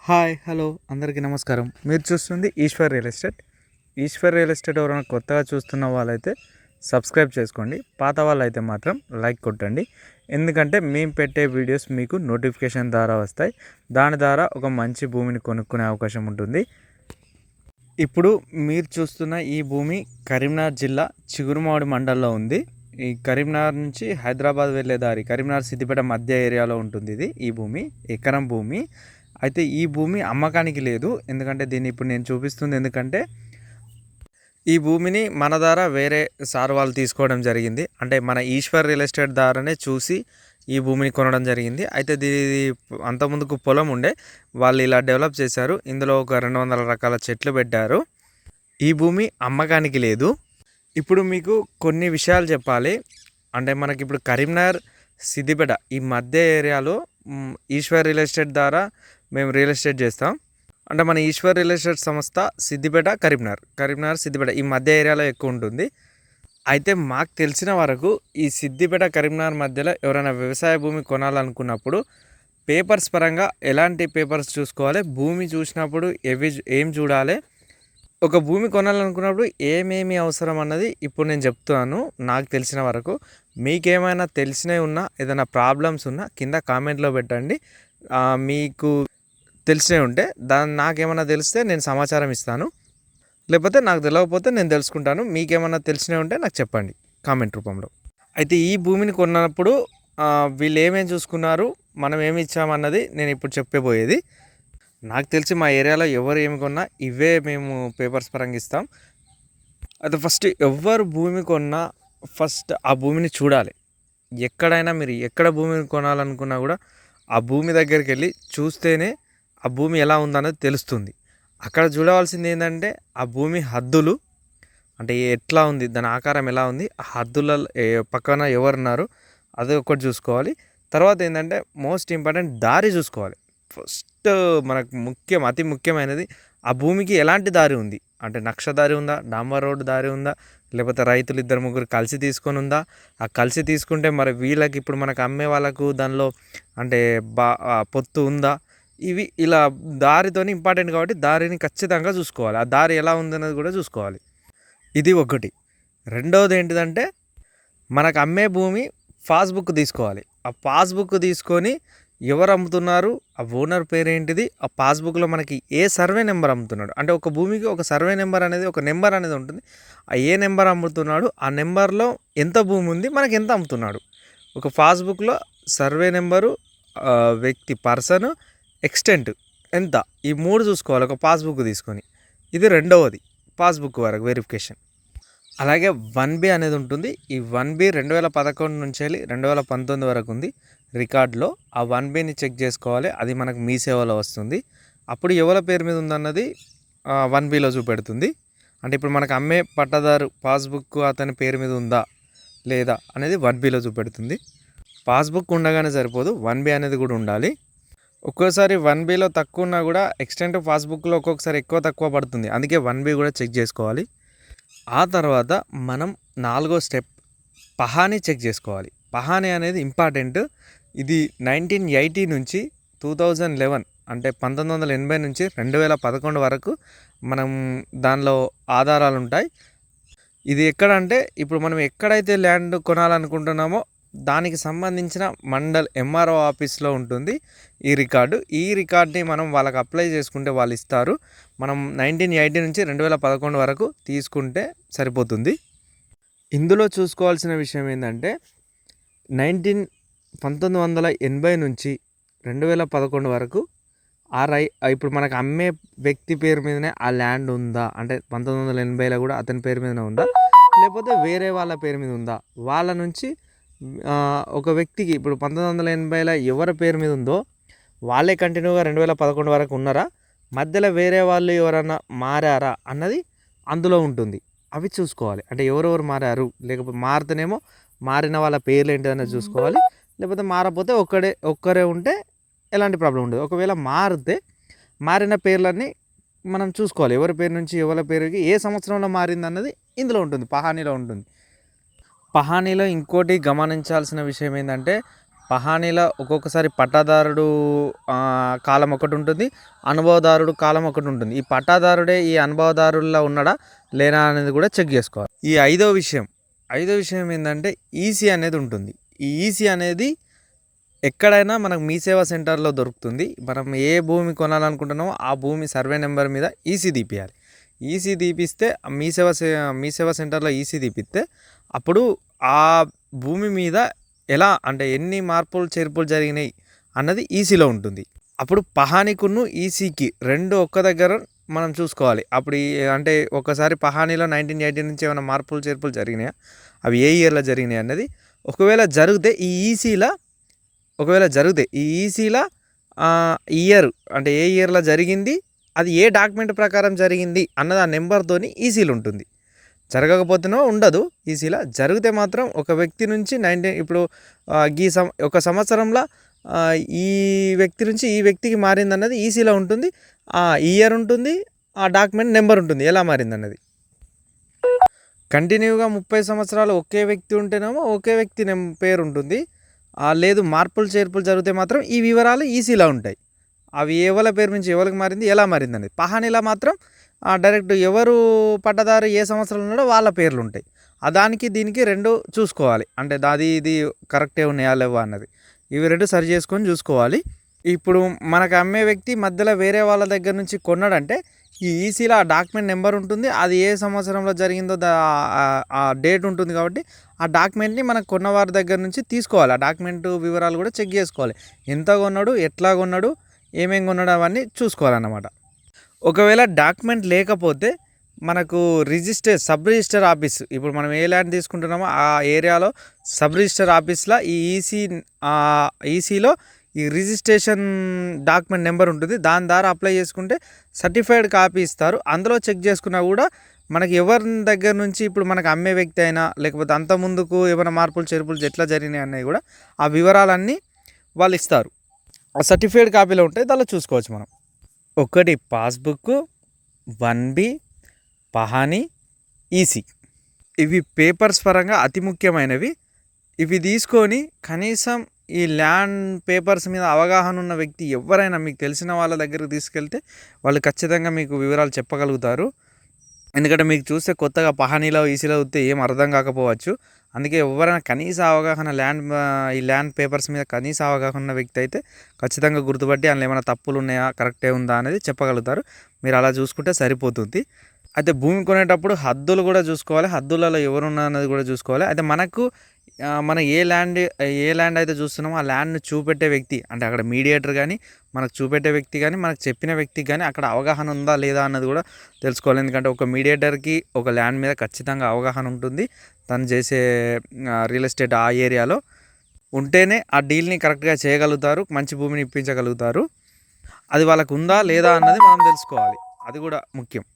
Hi hello అందరికీ నమస్కారం. మీరు చూస్తుంది Eshwar real estate. Eshwar real estate ఎవరైనా కొత్తగా చూస్తున్న వాళ్ళైతే సబ్స్క్రైబ్ చేసుకోండి. పాత వాళ్ళైతే మాత్రం లైక్ కొట్టండి. ఎందుకంటే మేము పెట్టే వీడియోస్ మీకు నోటిఫికేషన్ ద్వారా వస్తాయి. దాని ద్వారా ఒక మంచి భూమిని కొనుక్కునే అవకాశం ఉంటుంది. ఇప్పుడు మీరు చూస్తున్న ఈ భూమి కరీంనగర్ జిల్లా చిగురుమామిడి మండలంలో ఉంది. ఈ కరీంనగర్ నుంచి హైదరాబాద్ వెళ్ళే దారి కరీంనగర్ సిద్దిపేట మధ్య ఏరియాలో ఉంటుంది. ఈ భూమి ఎకరం భూమి. అయితే ఈ భూమి అమ్మకానికి లేదు. ఎందుకంటే దీన్ని ఇప్పుడు నేను చూపిస్తుంది ఎందుకంటే ఈ భూమిని మన ద్వారా వేరే సార్ వాళ్ళు తీసుకోవడం జరిగింది. అంటే మన ఈశ్వర్ రియల్ ఎస్టేట్ ద్వారానే చూసి ఈ భూమిని కొనడం జరిగింది. అయితే ఇది అంతకుముందుకు పొలం ఉండే వాళ్ళు ఇలా డెవలప్ చేశారు. ఇందులో ఒక 200 రకాల చెట్లు పెట్టారు. ఈ భూమి అమ్మకానికి లేదు. ఇప్పుడు మీకు కొన్ని విషయాలు చెప్పాలి. అంటే మనకి ఇప్పుడు కరీంనగర్ సిద్దిపేట ఈ మధ్య ఏరియాలో ఈశ్వర్ రియల్ ఎస్టేట్ ద్వారా మేము రియల్ ఎస్టేట్ చేస్తాం. అంటే మన ఈశ్వర్ రియల్ ఎస్టేట్ సంస్థ సిద్దిపేట కరీంనగర్ సిద్దిపేట ఈ మధ్య ఏరియాలో ఎక్కువ ఉంటుంది. అయితే మాకు తెలిసిన వరకు ఈ సిద్దిపేట కరీంనగర్ మధ్యలో ఎవరైనా వ్యవసాయ భూమి కొనాలనుకున్నప్పుడు పేపర్స్ పరంగా ఎలాంటి పేపర్స్ చూసుకోవాలి, భూమి చూసినప్పుడు ఏం చూడాలి, ఒక భూమి కొనాలనుకున్నప్పుడు ఏమేమి అవసరం అన్నది ఇప్పుడు నేను చెప్తున్నాను. నాకు తెలిసిన వరకు మీకేమైనా తెలిసినవి ఉన్నా ఏదైనా ప్రాబ్లమ్స్ ఉన్నా కింద కామెంట్లో పెట్టండి. మీకు తెలిసినవి ఉంటే నాకేమైనా తెలిస్తే నేను సమాచారం ఇస్తాను. లేకపోతే నాకు తెలియకపోతే నేను తెలుసుకుంటాను. మీకేమైనా తెలిసినవి ఉంటే నాకు చెప్పండి కామెంట్ రూపంలో. అయితే ఈ భూమిని కొన్నప్పుడు వీళ్ళు ఏమేమి చూసుకున్నారు, మనం ఏమి ఇచ్చామన్నది నేను ఇప్పుడు చెప్పబోయేది. నాకు తెలిసి మా ఏరియాలో ఎవరు ఏమి కొన్నా ఇవే మేము పేపర్స్ పరంగా ఇస్తాం. అయితే ఫస్ట్ ఎవరు భూమి కొన్నా ఫస్ట్ ఆ భూమిని చూడాలి. ఎక్కడైనా మీరు ఎక్కడ భూమిని కొనాలనుకున్నా కూడా ఆ భూమి దగ్గరికి వెళ్ళి చూస్తేనే ఆ భూమి ఎలా ఉందన్నది తెలుస్తుంది. అక్కడ చూడవలసింది ఏంటంటే ఆ భూమి హద్దులు, అంటే ఎట్లా ఉంది, దాని ఆకారం ఎలా ఉంది, ఆ హద్దుల పక్కన ఎవరున్నారు అది ఒకటి చూసుకోవాలి. తర్వాత ఏంటంటే మోస్ట్ ఇంపార్టెంట్ దారి చూసుకోవాలి. ఫస్ట్ మనకు అతి ముఖ్యమైనది ఆ భూమికి ఎలాంటి దారి ఉంది. అంటే నక్ష దారి ఉందా, డాంబర్ రోడ్డు దారి ఉందా, లేకపోతే రైతులు 2-3 కలిసి తీసుకొని ఉందా. ఆ కలిసి తీసుకుంటే మరి వీళ్ళకి ఇప్పుడు మనకు అమ్మే వాళ్ళకు దానిలో అంటే పొత్తు ఉందా. ఇవి ఇలా దారితోని ఇంపార్టెంట్ కాబట్టి దారిని ఖచ్చితంగా చూసుకోవాలి. ఆ దారి ఎలా ఉందన్నది కూడా చూసుకోవాలి. ఇది ఒకటి. రెండవది ఏంటిదంటే మనకు అమ్మే భూమి పాస్బుక్ తీసుకోవాలి. ఆ పాస్బుక్ తీసుకొని ఎవరు అమ్ముతున్నారు, ఆ ఓనర్ పేరు ఏంటిది, ఆ పాస్బుక్లో మనకి ఏ సర్వే నెంబర్ అమ్ముతున్నాడు, అంటే ఒక భూమికి ఒక సర్వే నెంబర్ అనేది ఒక నెంబర్ అనేది ఉంటుంది. ఆ ఏ నెంబర్ అమ్ముతున్నాడు, ఆ నెంబర్లో ఎంత భూమి ఉంది, మనకి ఎంత అమ్ముతున్నాడు. ఒక పాస్బుక్లో సర్వే నెంబరు, వ్యక్తి పర్సన్, ఎక్స్టెంట్ ఎంత, ఈ 3 చూసుకోవాలి ఒక పాస్బుక్ తీసుకొని. ఇది రెండవది పాస్బుక్ వరకు వెరిఫికేషన్. అలాగే 1B అనేది ఉంటుంది. ఈ 1B 2011 నుంచి వెళ్ళి 2019 వరకు ఉంది రికార్డులో. ఆ 1Bని చెక్ చేసుకోవాలి. అది మనకు మీ సేవలో వస్తుంది. అప్పుడు ఎవరి పేరు మీద ఉందన్నది 1Bలో చూపెడుతుంది. అంటే ఇప్పుడు మనకు అమ్మే పట్టదారు పాస్బుక్ అతని పేరు మీద ఉందా లేదా అనేది 1Bలో చూపెడుతుంది. పాస్బుక్ ఉండగానే సరిపోదు, 1B అనేది కూడా ఉండాలి. ఒక్కోసారి 1Bలో తక్కువ ఉన్నా కూడా ఎక్స్టెంట్ పాస్బుక్లో ఒక్కొక్కసారి ఎక్కువ తక్కువ పడుతుంది. అందుకే 1B కూడా చెక్ చేసుకోవాలి. ఆ తర్వాత మనం 4వ స్టెప్ పహానీ చెక్ చేసుకోవాలి. పహానీ అనేది ఇంపార్టెంట్. ఇది 1980 నుంచి 2011 అంటే 1980 నుంచి 2011 వరకు మనం దానిలో ఆధారాలు ఉంటాయి. ఇది ఎక్కడ అంటే ఇప్పుడు మనం ఎక్కడైతే ల్యాండ్ కొనాలనుకుంటున్నామో దానికి సంబంధించిన మండల్ ఎంఆర్ఓ ఆఫీస్లో ఉంటుంది ఈ రికార్డు. ఈ రికార్డ్ని మనం వాళ్ళకి అప్లై చేసుకుంటే వాళ్ళు ఇస్తారు. మనం 1980 నుంచి 2011 వరకు తీసుకుంటే సరిపోతుంది. ఇందులో చూసుకోవాల్సిన విషయం ఏంటంటే 1980 నుంచి 2011 వరకు ఇప్పుడు మనకు అమ్మే వ్యక్తి పేరు మీదనే ఆ ల్యాండ్ ఉందా, అంటే 1980లో కూడా అతని పేరు మీదనే ఉందా, లేకపోతే వేరే వాళ్ళ పేరు మీద ఉందా. వాళ్ళ నుంచి ఒక వ్యక్తికి ఇప్పుడు 1980లో ఎవరి పేరు మీద ఉందో వాళ్ళే కంటిన్యూగా 2011 వరకు ఉన్నారా, మధ్యలో వేరే వాళ్ళు ఎవరన్నా మారారా అన్నది అందులో ఉంటుంది. అవి చూసుకోవాలి. అంటే ఎవరెవరు మారారు, లేకపోతే మారితేనేమో మారిన వాళ్ళ పేర్లు ఏంటిదనేది చూసుకోవాలి. లేకపోతే మారకపోతే ఒక్కరే ఉంటే ఎలాంటి ప్రాబ్లం ఉండదు. ఒకవేళ మారిన పేర్లన్నీ మనం చూసుకోవాలి. ఎవరి పేరు నుంచి ఎవరి పేరుకి ఏ సంవత్సరంలో మారింది అన్నది ఇందులో ఉంటుంది, పహానీలో ఉంటుంది. పహానీలో ఇంకోటి గమనించాల్సిన విషయం ఏంటంటే పహానీలో ఒక్కొక్కసారి పట్టాదారుడు కాలం ఒకటి ఉంటుంది, అనుభవదారుడు కాలం ఒకటి ఉంటుంది. ఈ పట్టాదారుడే ఈ అనుభవదారుల్లో ఉన్నాడా లేనా అనేది కూడా చెక్ చేసుకోవాలి. ఈ ఐదో విషయం ఏంటంటే ఈసీ అనేది ఉంటుంది. ఈ ఈసీ అనేది ఎక్కడైనా మనకు మీ సేవా సెంటర్లో దొరుకుతుంది. మనం ఏ భూమి కొనాలనుకుంటున్నామో ఆ భూమి సర్వే నెంబర్ మీద ఈసీ తీపియాలి. ఈసీ తీపిస్తే మీ సేవా సెంటర్లో ఈసీ తీపిస్తే అప్పుడు ఆ భూమి మీద ఎలా అంటే ఎన్ని మార్పులు చేర్పులు జరిగినాయి అన్నది ఈసీలో ఉంటుంది. అప్పుడు పహానీకును ఈసీకి రెండు ఒక్క దగ్గర మనం చూసుకోవాలి. అప్పుడు అంటే ఒకసారి పహానీలో 1980 నుంచి ఏమైనా మార్పులు చేర్పులు జరిగినాయా, అవి ఏ ఇయర్లో జరిగినాయి అన్నది ఒకవేళ జరిగితే ఈ ఈసీలో ఇయర్ అంటే ఏ ఇయర్లో జరిగింది, అది ఏ డాక్యుమెంట్ ప్రకారం జరిగింది అన్నది ఆ నెంబర్తోని ఈసీలో ఉంటుంది. జరగకపోతేనో ఉండదు ఈసీలో. జరిగితే మాత్రం ఒక వ్యక్తి నుంచి ఇప్పుడు ఒక సంవత్సరంలో ఈ వ్యక్తి నుంచి ఈ వ్యక్తికి మారింది అన్నది ఈసీలో ఉంటుంది. ఆ ఇయర్ ఉంటుంది, ఆ డాక్యుమెంట్ నెంబర్ ఉంటుంది ఎలా మారింది అన్నది. కంటిన్యూగా 30 సంవత్సరాలు ఒకే వ్యక్తి ఉంటేనేమో ఒకే వ్యక్తి పేరు ఉంటుంది. లేదు మార్పులు చేర్పులు జరిగితే మాత్రం ఈ వివరాలు ఈసీలో ఉంటాయి. అవి ఎవరి పేరు నుంచి ఎవరికి మారింది, ఎలా మారింది అనేది. పహానీలో మాత్రం డైరెక్ట్ ఎవరు పట్టదారు ఏ సంవత్సరంలో ఉన్నాడో వాళ్ళ పేర్లు ఉంటాయి. దానికి దీనికి రెండు చూసుకోవాలి. అంటే ఇది కరెక్టే ఉన్నాయా లేవా అన్నది ఇవి రెండు సరి చేసుకొని చూసుకోవాలి. ఇప్పుడు మనకు అమ్మే వ్యక్తి మధ్యలో వేరే వాళ్ళ దగ్గర నుంచి కొన్నాడంటే ఈ ఈసీలో ఆ డాక్యుమెంట్ నెంబర్ ఉంటుంది. అది ఏ సంవత్సరంలో జరిగిందో ఆ డేట్ ఉంటుంది కాబట్టి ఆ డాక్యుమెంట్ని మనకు కొన్నవారి దగ్గర నుంచి తీసుకోవాలి. ఆ డాక్యుమెంట్ వివరాలు కూడా చెక్ చేసుకోవాలి. ఎంత కొన్నాడు, ఎట్లా కొన్నాడు, ఏమేమి కొన్నాడు అవన్నీ చూసుకోవాలన్నమాట. ఒకవేళ డాక్యుమెంట్ లేకపోతే మనకు సబ్ రిజిస్టర్ ఆఫీస్, ఇప్పుడు మనం ఏ ల్యాండ్ తీసుకుంటున్నామో ఆ ఏరియాలో సబ్ రిజిస్టర్ ఆఫీస్లో ఈ ఈసీలో ఈ రిజిస్ట్రేషన్ డాక్యుమెంట్ నెంబర్ ఉంటుంది. దాని ద్వారా అప్లై చేసుకుంటే సర్టిఫైడ్ కాపీ ఇస్తారు. అందులో చెక్ చేసుకున్నా కూడా మనకి ఎవరి దగ్గర నుంచి ఇప్పుడు మనకు అమ్మే వ్యక్తి అయినా లేకపోతే అంత ముందుకు ఏమైనా మార్పులు చేర్పులు ఎట్లా జరిగినాయి అన్నవి కూడా ఆ వివరాలన్నీ వాళ్ళు ఇస్తారు. ఆ సర్టిఫైడ్ కాపీలో ఉంటాయి, దానిలో చూసుకోవచ్చు మనం. ఒకటి పాస్బుక్, 1B, పహానీ, ఈసీ. ఇవి పేపర్స్ పరంగా అతి ముఖ్యమైనవి. ఇవి తీసుకొని కనీసం ఈ ల్యాండ్ పేపర్స్ మీద అవగాహన ఉన్న వ్యక్తి ఎవరైనా మీకు తెలిసిన వాళ్ళ దగ్గరికి తీసుకెళ్తే వాళ్ళు ఖచ్చితంగా మీకు వివరాలు చెప్పగలుగుతారు. ఎందుకంటే మీకు చూస్తే కొత్తగా పహానీలో ఈసీలో వస్తే ఏం అర్థం కాకపోవచ్చు. అందుకే ఎవరైనా కనీస అవగాహన ఈ ల్యాండ్ పేపర్స్ మీద కనీస అవగాహన ఉన్న వ్యక్తి అయితే ఖచ్చితంగా గుర్తుపట్టి అందులో ఏమైనా తప్పులు ఉన్నాయా, కరెక్టే ఉందా అనేది చెప్పగలుగుతారు. మీరు అలా చూసుకుంటే సరిపోతుంది. అయితే భూమి కొనేటప్పుడు హద్దులు కూడా చూసుకోవాలి. హద్దులలో ఎవరున్నా అన్నది కూడా చూసుకోవాలి. అయితే మనం ఏ ల్యాండ్ అయితే చూస్తున్నామో ఆ ల్యాండ్ని చూపెట్టే వ్యక్తి అంటే అక్కడ మీడియేటర్ కానీ మనకు చూపెట్టే వ్యక్తి కానీ మనకు చెప్పిన వ్యక్తికి కానీ అక్కడ అవగాహన ఉందా లేదా అన్నది కూడా తెలుసుకోవాలి. ఎందుకంటే ఒక మీడియేటర్కి ఒక ల్యాండ్ మీద ఖచ్చితంగా అవగాహన ఉంటుంది. తను చేసే రియల్ ఎస్టేట్ ఆ ఏరియాలో ఉంటేనే ఆ డీల్ని కరెక్ట్గా చేయగలుగుతారు, మంచి భూమిని ఇప్పించగలుగుతారు. అది వాళ్ళకు ఉందా లేదా అన్నది మనం తెలుసుకోవాలి, అది కూడా ముఖ్యం.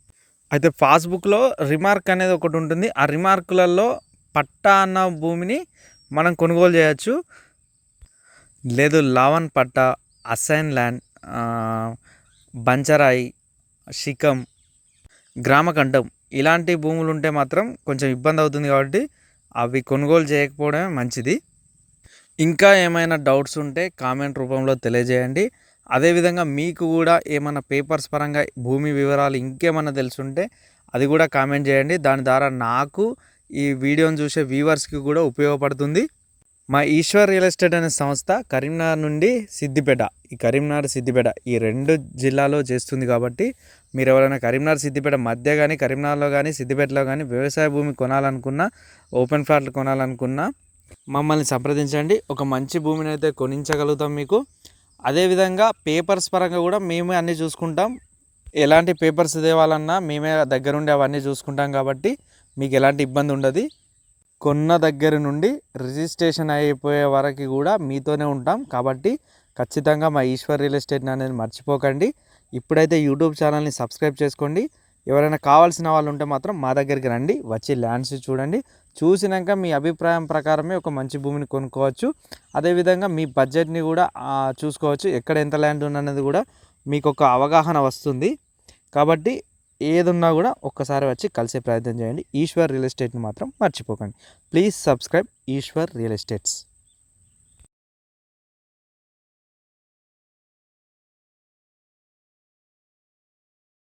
అయితే పాస్బుక్లో రిమార్క్ అనేది ఒకటి ఉంటుంది. ఆ రిమార్కులలో పట్టా అన్న భూమిని మనం కొనుగోలు చేయొచ్చు. లేదు లావన్ పట్టా, అసైన్ ల్యాండ్, బంచరాయి, శిఖం, గ్రామకంఠం ఇలాంటి భూములు ఉంటే మాత్రం కొంచెం ఇబ్బంది అవుతుంది. కాబట్టి అవి కొనుగోలు చేయకపోవడమే మంచిది. ఇంకా ఏమైనా డౌట్స్ ఉంటే కామెంట్ రూపంలో తెలియజేయండి. అదేవిధంగా మీకు కూడా ఏమైనా పేపర్స్ పరంగా భూమి వివరాలు ఇంకేమైనా తెలుసుంటే అది కూడా కామెంట్ చేయండి. దాని ద్వారా నాకు ఈ వీడియోని చూసే వ్యూవర్స్కి కూడా ఉపయోగపడుతుంది. మా ఈశ్వర్ రియల్ ఎస్టేట్ అనే సంస్థ కరీంనగర్ నుండి సిద్దిపేట, సిద్దిపేట ఈ 2 జిల్లాలో చేస్తుంది. కాబట్టి మీరు ఎవరైనా కరీంనగర్ సిద్దిపేట మధ్య కానీ కరీంనగర్లో కానీ సిద్దిపేటలో కానీ వ్యవసాయ భూమి కొనాలనుకున్నా, ఓపెన్ ఫ్లాట్లు కొనాలనుకున్నా మమ్మల్ని సంప్రదించండి. ఒక మంచి భూమిని అయితే కొనించగలుగుతాం మీకు. అదేవిధంగా పేపర్స్ పరంగా కూడా మేమే అన్నీ చూసుకుంటాం. ఎలాంటి పేపర్స్ తేవాలన్నా మేమే దగ్గరుండి అవన్నీ చూసుకుంటాం. కాబట్టి మీకు ఎలాంటి ఇబ్బంది ఉండదు. కొన్న దగ్గర నుండి రిజిస్ట్రేషన్ అయిపోయే వరకు కూడా మీతోనే ఉంటాం. కాబట్టి ఖచ్చితంగా మా ఈశ్వర్ రియల్ ఎస్టేట్ అనేది మర్చిపోకండి. ఇప్పుడైతే యూట్యూబ్ ఛానల్ని సబ్స్క్రైబ్ చేసుకోండి. ఎవరైనా కావాల్సిన వాళ్ళు ఉంటే మాత్రం మా దగ్గరికి రండి, వచ్చి ల్యాండ్స్ చూడండి. చూసినాక మీ అభిప్రాయం ప్రకారమే ఒక మంచి భూమిని కొనుక్కోవచ్చు. అదేవిధంగా మీ బడ్జెట్ని కూడా చూసుకోవచ్చు. ఎక్కడ ఎంత ల్యాండ్ ఉన్నది కూడా మీకు ఒక అవగాహన వస్తుంది. కాబట్టి ఏదున్నా కూడా ఒక్కసారి వచ్చి కలిసే ప్రయత్నం చేయండి. ఈశ్వర్ రియల్ ఎస్టేట్ని మాత్రం మర్చిపోకండి. Please subscribe Eshwar real estates.